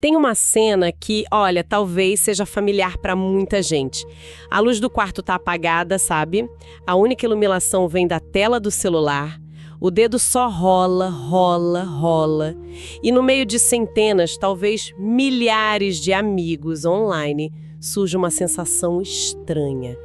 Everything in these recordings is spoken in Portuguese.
Tem uma cena que, olha, talvez seja familiar para muita gente. A luz do quarto tá apagada, sabe? A única iluminação vem da tela do celular. O dedo só rola, rola, rola. E no meio de centenas, talvez milhares de amigos online, surge uma sensação estranha.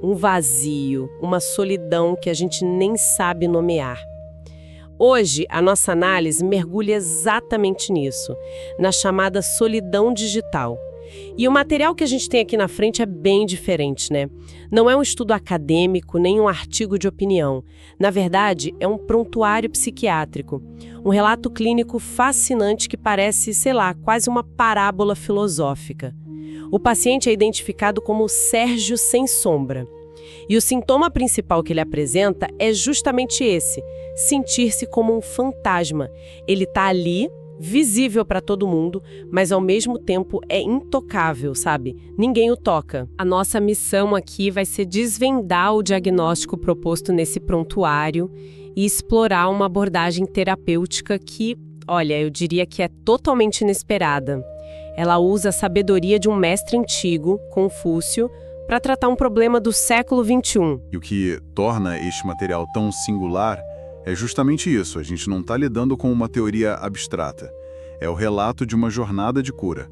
Um vazio, uma solidão que a gente nem sabe nomear. Hoje, a nossa análise mergulha exatamente nisso, na chamada solidão digital. E o material que a gente tem aqui na frente é bem diferente, né? Não é um estudo acadêmico, nem um artigo de opinião. Na verdade, é um prontuário psiquiátrico. Um relato clínico fascinante que parece, sei lá, quase uma parábola filosófica. O paciente é identificado como Sérgio Sem Sombra. E o sintoma principal que ele apresenta é justamente esse: sentir-se como um fantasma. Ele está ali, visível para todo mundo, mas ao mesmo tempo é intocável, sabe? Ninguém o toca. A nossa missão aqui vai ser desvendar o diagnóstico proposto nesse prontuário e explorar uma abordagem terapêutica que, olha, eu diria que é totalmente inesperada. Ela usa a sabedoria de um mestre antigo, Confúcio, para tratar um problema do século XXI. E o que torna este material tão singular é justamente isso. A gente não está lidando com uma teoria abstrata. É o relato de uma jornada de cura.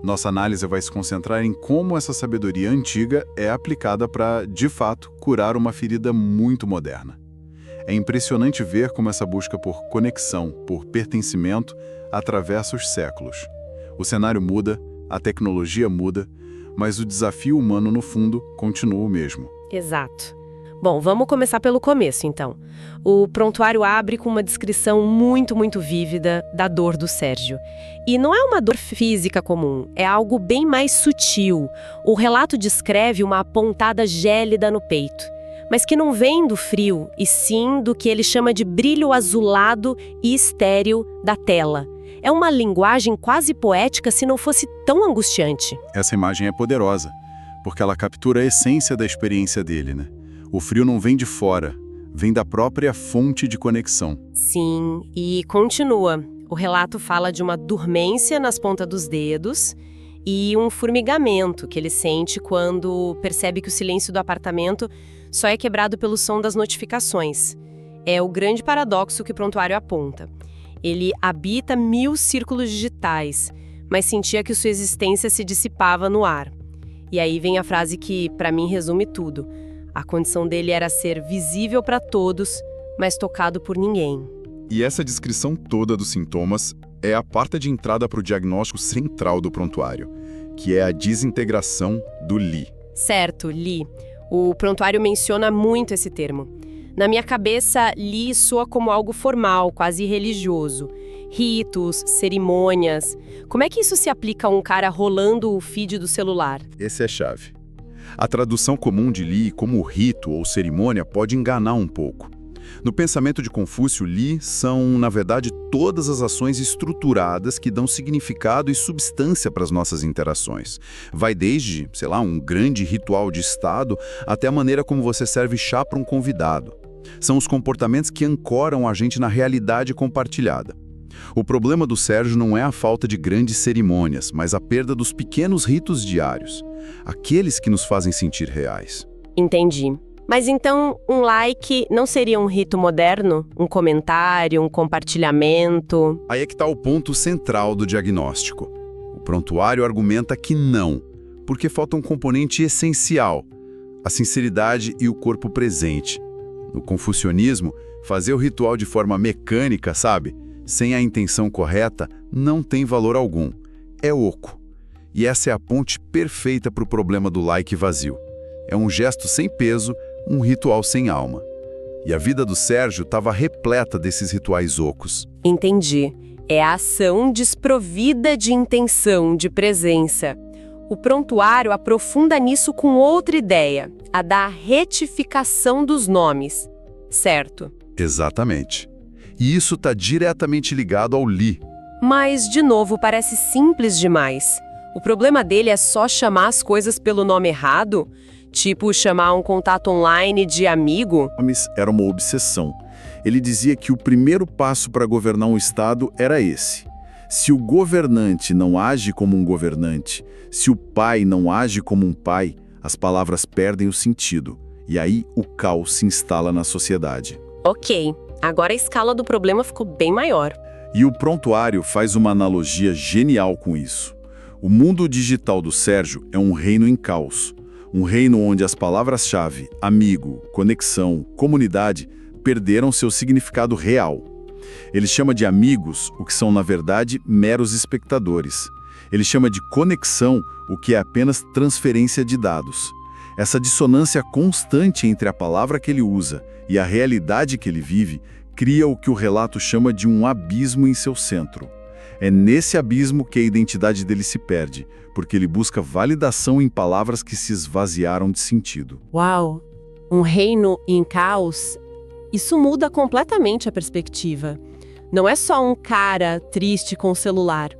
Nossa análise vai se concentrar em como essa sabedoria antiga é aplicada para, de fato, curar uma ferida muito moderna. É impressionante ver como essa busca por conexão, por pertencimento, atravessa os séculos. O cenário muda, a tecnologia muda, mas o desafio humano, no fundo, continua o mesmo. Exato. Bom, vamos começar pelo começo, então. O prontuário abre com uma descrição muito vívida da dor do Sérgio. E não é uma dor física comum, é algo bem mais sutil. O relato descreve uma pontada gélida no peito, mas que não vem do frio, e sim do que ele chama de brilho azulado e estéril da tela. É uma linguagem quase poética se não fosse tão angustiante. Essa imagem é poderosa, porque ela captura a essência da experiência dele, né? O frio não vem de fora, vem da própria fonte de conexão. Sim, e continua. O relato fala de uma dormência nas pontas dos dedos e um formigamento que ele sente quando percebe que o silêncio do apartamento só é quebrado pelo som das notificações. É o grande paradoxo que o prontuário aponta. Ele habita 1000 círculos digitais, mas sentia que sua existência se dissipava no ar. E aí vem a frase que, para mim, resume tudo. A condição dele era ser visível para todos, mas tocado por ninguém. E essa descrição toda dos sintomas é a porta de entrada para o diagnóstico central do prontuário, que é a desintegração do Li. Certo, Li. O prontuário menciona muito esse termo. Na minha cabeça, Li soa como algo formal, quase religioso. Ritos, cerimônias. Como é que isso se aplica a um cara rolando o feed do celular? Essa é a chave. A tradução comum de Li como rito ou cerimônia pode enganar um pouco. No pensamento de Confúcio, Li são, na verdade, todas as ações estruturadas que dão significado e substância para as nossas interações. Vai desde, sei lá, um grande ritual de estado até a maneira como você serve chá para um convidado. São os comportamentos que ancoram a gente na realidade compartilhada. O problema do Sérgio não é a falta de grandes cerimônias, mas a perda dos pequenos ritos diários, aqueles que nos fazem sentir reais. Entendi. Mas então, um like não seria um rito moderno? Um comentário, um compartilhamento? Aí é que está o ponto central do diagnóstico. O prontuário argumenta que não, porque falta um componente essencial: a sinceridade e o corpo presente. No confucionismo, fazer o ritual de forma mecânica, sabe? Sem a intenção correta, não tem valor algum. É oco. E essa é a ponte perfeita para o problema do like vazio. É um gesto sem peso, um ritual sem alma. E a vida do Sérgio estava repleta desses rituais ocos. Entendi. É a ação desprovida de intenção, de presença. O prontuário aprofunda nisso com outra ideia, a da retificação dos nomes. Certo. Exatamente. E isso está diretamente ligado ao Li. Mas, de novo, parece simples demais. O problema dele é só chamar as coisas pelo nome errado? Tipo, chamar um contato online de amigo? Nomes era uma obsessão. Ele dizia que o primeiro passo para governar um estado era esse: Se o governante não age como um governante, se o pai não age como um pai, as palavras perdem o sentido. E aí o caos se instala na sociedade. Ok, agora a escala do problema ficou bem maior. E o prontuário faz uma analogia genial com isso. O mundo digital do Sérgio é um reino em caos. Um reino onde as palavras-chave, amigo, conexão, comunidade, perderam seu significado real. Ele chama de amigos o que são, na verdade, meros espectadores. Ele chama de conexão o que é apenas transferência de dados. Essa dissonância constante entre a palavra que ele usa e a realidade que ele vive cria o que o relato chama de um abismo em seu centro. É nesse abismo que a identidade dele se perde, porque ele busca validação em palavras que se esvaziaram de sentido. Uau! Um reino em caos? Isso muda completamente a perspectiva. Não é só um cara triste com o celular.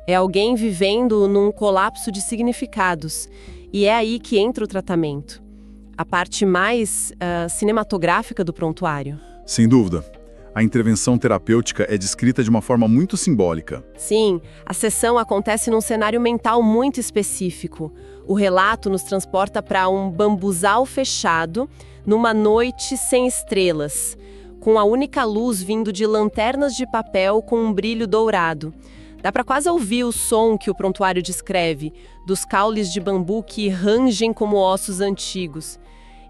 É alguém vivendo num colapso de significados. E é aí que entra o tratamento. A parte mais cinematográfica do prontuário. Sem dúvida. A intervenção terapêutica é descrita de uma forma muito simbólica. Sim, a sessão acontece num cenário mental muito específico. O relato nos transporta para um bambuzal fechado, numa noite sem estrelas, com a única luz vindo de lanternas de papel com um brilho dourado. Dá para quase ouvir o som que o prontuário descreve, dos caules de bambu que rangem como ossos antigos.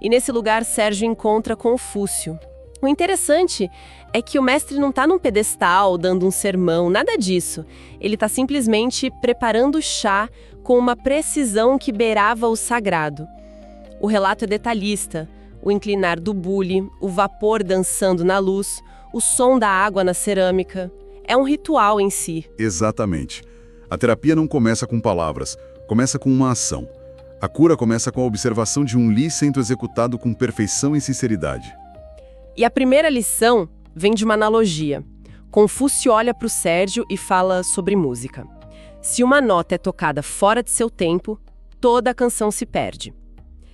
E nesse lugar Sérgio encontra Confúcio. O interessante é que o mestre não está num pedestal, dando um sermão, nada disso. Ele está simplesmente preparando o chá com uma precisão que beirava o sagrado. O relato é detalhista. O inclinar do bule, o vapor dançando na luz, o som da água na cerâmica. É um ritual em si. Exatamente. A terapia não começa com palavras, começa com uma ação. A cura começa com a observação de um Li sendo executado com perfeição e sinceridade. E a primeira lição vem de uma analogia. Confúcio olha para o Sérgio e fala sobre música. Se uma nota é tocada fora de seu tempo, toda a canção se perde.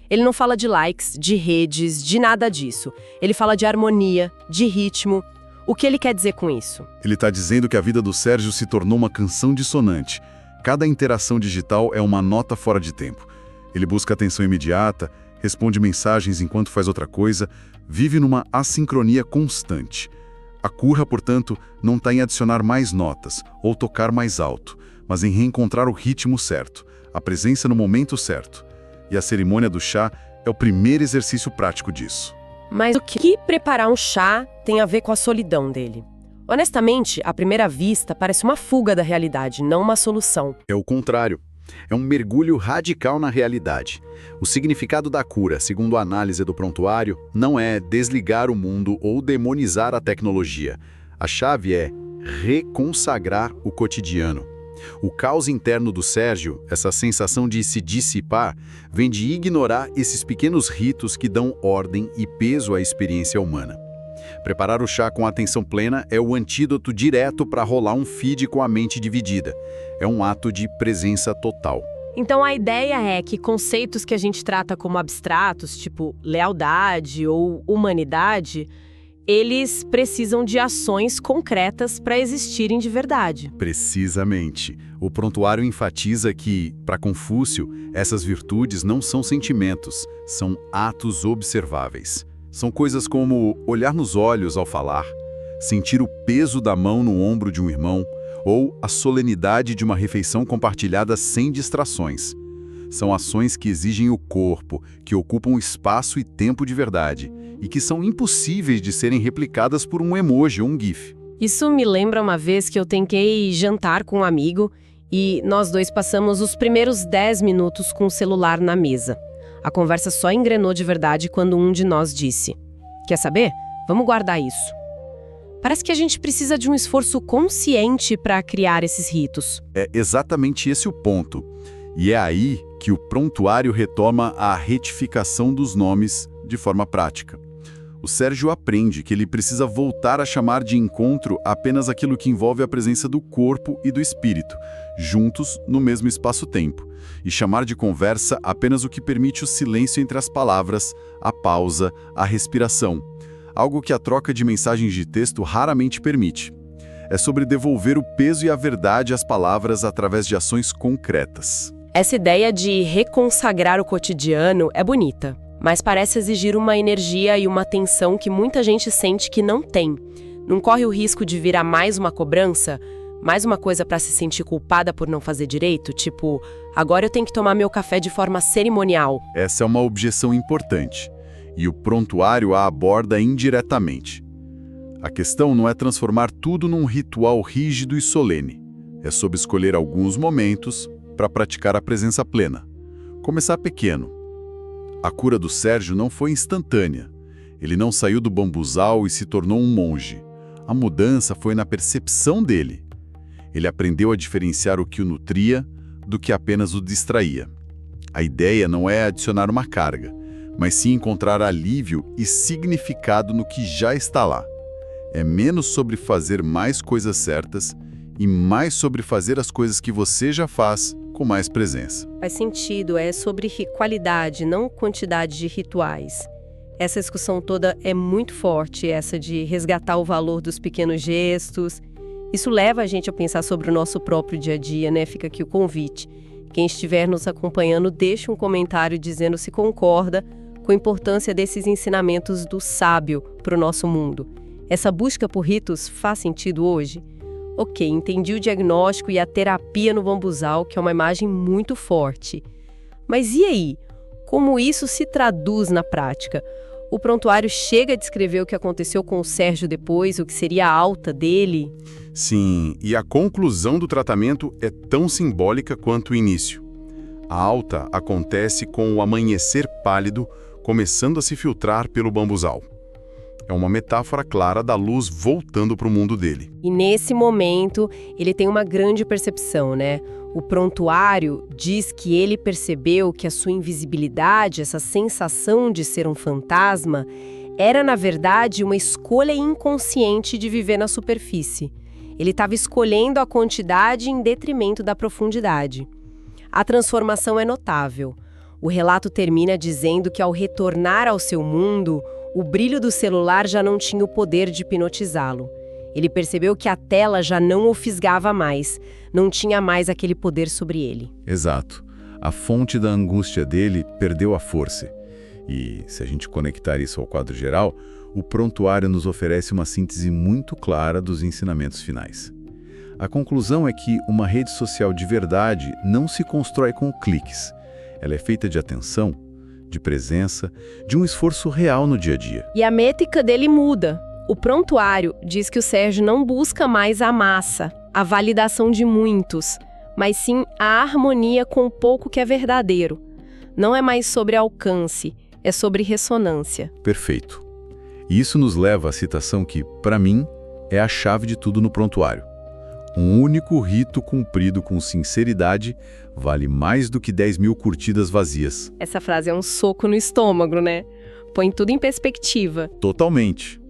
Ele não fala de likes, de redes, de nada disso. Ele fala de harmonia, de ritmo. O que ele quer dizer com isso? Ele está dizendo que a vida do Sérgio se tornou uma canção dissonante. Cada interação digital é uma nota fora de tempo. Ele busca atenção imediata, responde mensagens enquanto faz outra coisa, vive numa assincronia constante. A cura, portanto, não está em adicionar mais notas ou tocar mais alto, mas em reencontrar o ritmo certo, a presença no momento certo. E a cerimônia do chá é o primeiro exercício prático disso. Mas o que preparar um chá tem a ver com a solidão dele? Honestamente, à primeira vista, parece uma fuga da realidade, não uma solução. É o contrário. É um mergulho radical na realidade. O significado da cura, segundo a análise do prontuário, não é desligar o mundo ou demonizar a tecnologia. A chave é reconsagrar o cotidiano. O caos interno do Sérgio, essa sensação de se dissipar, vem de ignorar esses pequenos ritos que dão ordem e peso à experiência humana. Preparar o chá com atenção plena é o antídoto direto para rolar um feed com a mente dividida. É um ato de presença total. Então a ideia é que conceitos que a gente trata como abstratos, tipo lealdade ou humanidade, eles precisam de ações concretas para existirem de verdade. Precisamente. O prontuário enfatiza que, para Confúcio, essas virtudes não são sentimentos, são atos observáveis. São coisas como olhar nos olhos ao falar, sentir o peso da mão no ombro de um irmão ou a solenidade de uma refeição compartilhada sem distrações. São ações que exigem o corpo, que ocupam espaço e tempo de verdade e que são impossíveis de serem replicadas por um emoji ou um GIF. Isso me lembra uma vez que eu tentei jantar com um amigo e nós dois passamos os primeiros 10 minutos com o celular na mesa. A conversa só engrenou de verdade quando um de nós disse: "Quer saber? Vamos guardar isso." Parece que a gente precisa de um esforço consciente para criar esses ritos. É exatamente esse o ponto. E é aí que o prontuário retoma a retificação dos nomes de forma prática. O Sérgio aprende que ele precisa voltar a chamar de encontro apenas aquilo que envolve a presença do corpo e do espírito, juntos no mesmo espaço-tempo, e chamar de conversa apenas o que permite o silêncio entre as palavras, a pausa, a respiração, algo que a troca de mensagens de texto raramente permite. É sobre devolver o peso e a verdade às palavras através de ações concretas. Essa ideia de reconsagrar o cotidiano é bonita, mas parece exigir uma energia e uma atenção que muita gente sente que não tem. Não corre o risco de virar mais uma cobrança? Mais uma coisa para se sentir culpada por não fazer direito? Tipo, agora eu tenho que tomar meu café de forma cerimonial. Essa é uma objeção importante, e o prontuário a aborda indiretamente. A questão não é transformar tudo num ritual rígido e solene. É sobre escolher alguns momentos para praticar a presença plena. Começar pequeno. A cura do Sérgio não foi instantânea. Ele não saiu do bambuzal e se tornou um monge. A mudança foi na percepção dele. Ele aprendeu a diferenciar o que o nutria do que apenas o distraía. A ideia não é adicionar uma carga, mas sim encontrar alívio e significado no que já está lá. É menos sobre fazer mais coisas certas e mais sobre fazer as coisas que você já faz com mais presença. Faz sentido, é sobre qualidade, não quantidade de rituais. Essa discussão toda é muito forte, essa de resgatar o valor dos pequenos gestos. Isso leva a gente a pensar sobre o nosso próprio dia a dia, né? Fica aqui o convite. Quem estiver nos acompanhando, deixe um comentário dizendo se concorda com a importância desses ensinamentos do sábio para o nosso mundo. Essa busca por ritos faz sentido hoje? Ok, entendi o diagnóstico e a terapia no bambuzal, que é uma imagem muito forte. Mas e aí? Como isso se traduz na prática? O prontuário chega a descrever o que aconteceu com o Sérgio depois, o que seria a alta dele? Sim, e a conclusão do tratamento é tão simbólica quanto o início. A alta acontece com o amanhecer pálido começando a se filtrar pelo bambuzal. É uma metáfora clara da luz voltando para o mundo dele. E nesse momento, ele tem uma grande percepção, né? O prontuário diz que ele percebeu que a sua invisibilidade, essa sensação de ser um fantasma, era, na verdade, uma escolha inconsciente de viver na superfície. Ele estava escolhendo a quantidade em detrimento da profundidade. A transformação é notável. O relato termina dizendo que, ao retornar ao seu mundo, o brilho do celular já não tinha o poder de hipnotizá-lo. Ele percebeu que a tela já não o fisgava mais, não tinha mais aquele poder sobre ele. Exato. A fonte da angústia dele perdeu a força. E, se a gente conectar isso ao quadro geral, o prontuário nos oferece uma síntese muito clara dos ensinamentos finais. A conclusão é que uma rede social de verdade não se constrói com cliques. Ela é feita de atenção, de presença, de um esforço real no dia a dia. E a métrica dele muda. O prontuário diz que o Sérgio não busca mais a massa, a validação de muitos, mas sim a harmonia com o pouco que é verdadeiro. Não é mais sobre alcance, é sobre ressonância. Perfeito. E isso nos leva à citação que, para mim, é a chave de tudo no prontuário. Um único rito cumprido com sinceridade vale mais do que 10.000 curtidas vazias. Essa frase é um soco no estômago, né? Põe tudo em perspectiva. Totalmente.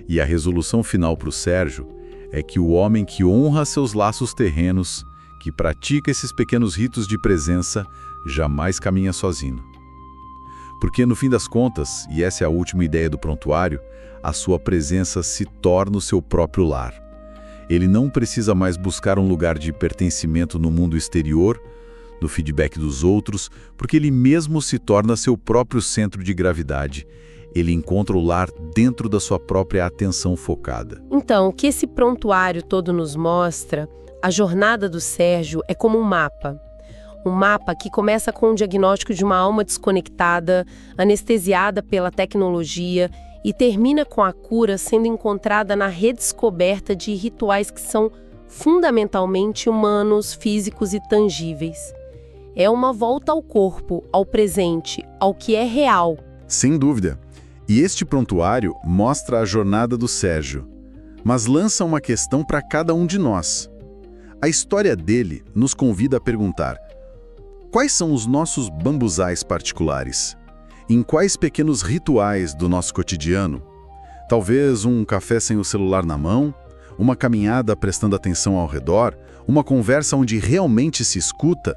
E a resolução final para o Sérgio é que o homem que honra seus laços terrenos, que pratica esses pequenos ritos de presença, jamais caminha sozinho. Porque, no fim das contas, e essa é a última ideia do prontuário, a sua presença se torna o seu próprio lar. Ele não precisa mais buscar um lugar de pertencimento no mundo exterior, no feedback dos outros, porque ele mesmo se torna seu próprio centro de gravidade. Ele encontra o lar dentro da sua própria atenção focada. Então, o que esse prontuário todo nos mostra, a jornada do Sérgio é como um mapa. Um mapa que começa com o diagnóstico de uma alma desconectada, anestesiada pela tecnologia, e termina com a cura sendo encontrada na redescoberta de rituais que são fundamentalmente humanos, físicos e tangíveis. É uma volta ao corpo, ao presente, ao que é real. Sem dúvida. E este prontuário mostra a jornada do Sérgio, mas lança uma questão para cada um de nós. A história dele nos convida a perguntar: quais são os nossos bambuzais particulares? Em quais pequenos rituais do nosso cotidiano? Talvez um café sem o celular na mão, uma caminhada prestando atenção ao redor, uma conversa onde realmente se escuta.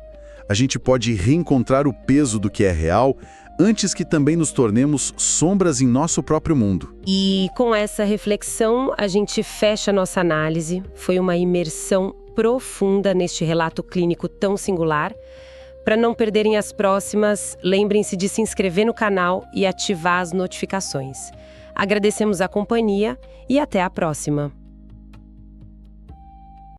a gente pode reencontrar o peso do que é real antes que também nos tornemos sombras em nosso próprio mundo. E com essa reflexão, a gente fecha a nossa análise. Foi uma imersão profunda neste relato clínico tão singular. Para não perderem as próximas, lembrem-se de se inscrever no canal e ativar as notificações. Agradecemos a companhia e até a próxima!